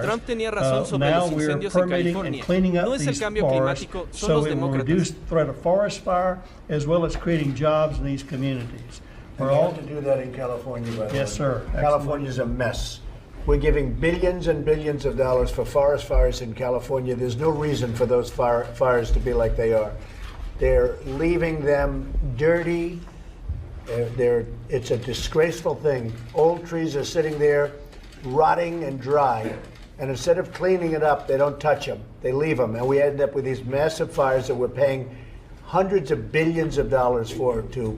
fires. Trump tenía razón sobre Now los we are incendios en permitting and California. cleaning up No es el these cambio forests climático, son so los it will demócratas. reduce the threat of forest fire as well as creating jobs in these communities. We We're all have to do that in California, by the way. Yes, sir. California's a mess. We're giving billions and billions of dollars for forest fires in California. There's no reason for those fires to be like they are. They're leaving them dirty. It's a disgraceful thing. Old trees are sitting there rotting and dry, and instead of cleaning it up, they don't touch them. They leave them, and we end up with these massive fires that we're paying hundreds of billions of dollars for to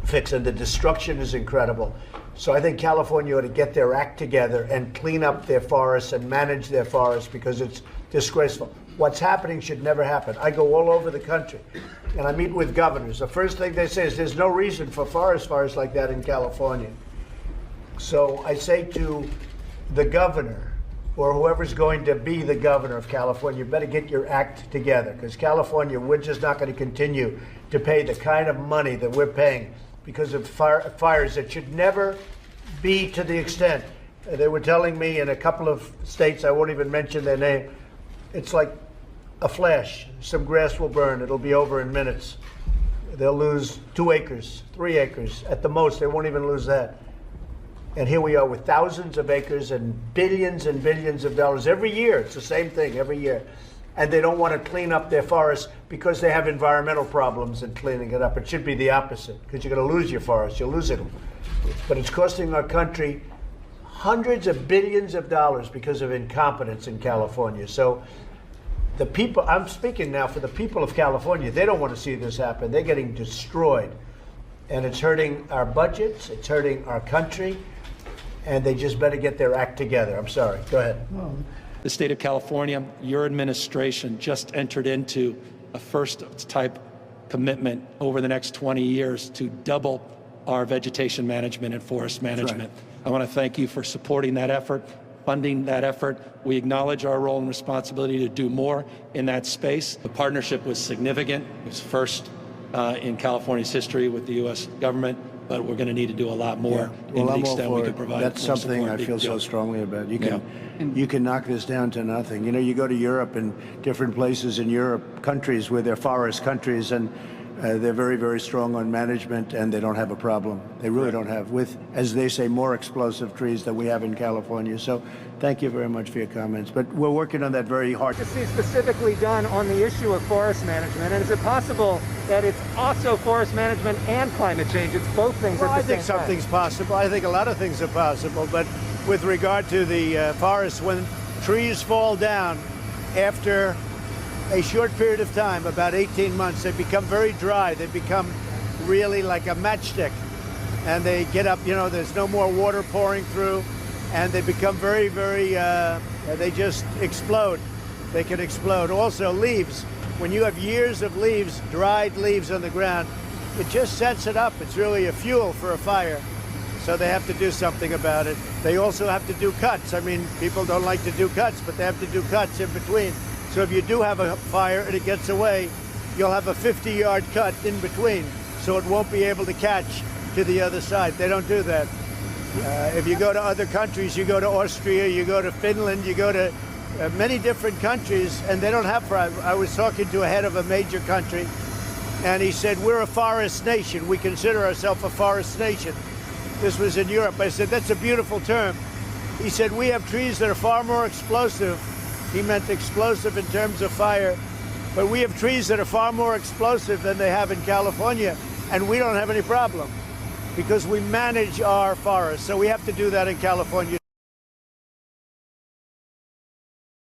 fix, and the destruction is incredible. So I think California ought to get their act together and clean up their forests and manage their forests because it's disgraceful. What's happening should never happen. I go all over the country and I meet with governors. The first thing they say is there's no reason for forest fires like that in California. So I say to the governor or whoever's going to be the governor of California, you better get your act together because California, we're just not going to continue to pay the kind of money that we're paying because of fires that should never be to the extent. They were telling me in a couple of states, I won't even mention their name, it's like a flash. Some grass will burn. It'll be over in minutes. They'll lose 2 acres, 3 acres. At the most, they won't even lose that. And here we are with thousands of acres and billions of dollars every year. It's the same thing every year. And they don't want to clean up their forests because they have environmental problems in cleaning it up. It should be the opposite because you're going to lose your forests. You'll lose it. But it's costing our country hundreds of billions of dollars because of incompetence in California. So the people, I'm speaking now for the people of California, they don't want to see this happen. They're getting destroyed. And it's hurting our budgets. It's hurting our country. And they just better get their act together. I'm sorry. Go ahead. The state of California, your administration just entered into a first-type commitment over the next 20 years to double our vegetation management and forest management. Right. I want to thank you for supporting that effort, funding that effort. We acknowledge our role and responsibility to do more in that space. The partnership was significant. It was first in California's history with the U.S. government, but we're going to need to do a lot more Well, the I'm all extent we for can it. provide. That's more something support. I feel so strongly about. Yeah. You can knock this down to nothing. You know, you go to Europe and different places in Europe, countries where they're forest countries, and they're very, very strong on management, and they don't have a problem. They really don't have, with, as they say, more explosive trees than we have in California. So thank you very much for your comments. But we're working on that very hard. To see specifically done on the issue of forest management, and is it possible that it's also forest management and climate change? It's both things Well, at the I think same time. something's possible. I think a lot of things are possible. But with regard to the forests, when trees fall down after a short period of time, about 18 months, they become very dry. They become really like a matchstick. And they get up, you know, there's no more water pouring through. And they become very, very, they just explode. They can explode. Also, leaves. When you have years of leaves, dried leaves on the ground, it just sets it up. It's really a fuel for a fire. So they have to do something about it. They also have to do cuts. I mean, people don't like to do cuts, but they have to do cuts in between. So if you do have a fire and it gets away, you'll have a 50-yard cut in between, so it won't be able to catch to the other side. They don't do that. If you go to other countries, you go to Austria, you go to Finland, you go to many different countries, and they don't have fire. I was talking to a head of a major country, and he said, we're a forest nation. We consider ourselves a forest nation. This was in Europe. I said, that's a beautiful term. He said, we have trees that are far more explosive. He meant explosive in terms of fire. But we have trees that are far more explosive than they have in California, and we don't have any problem because we manage our forests. So we have to do that in California.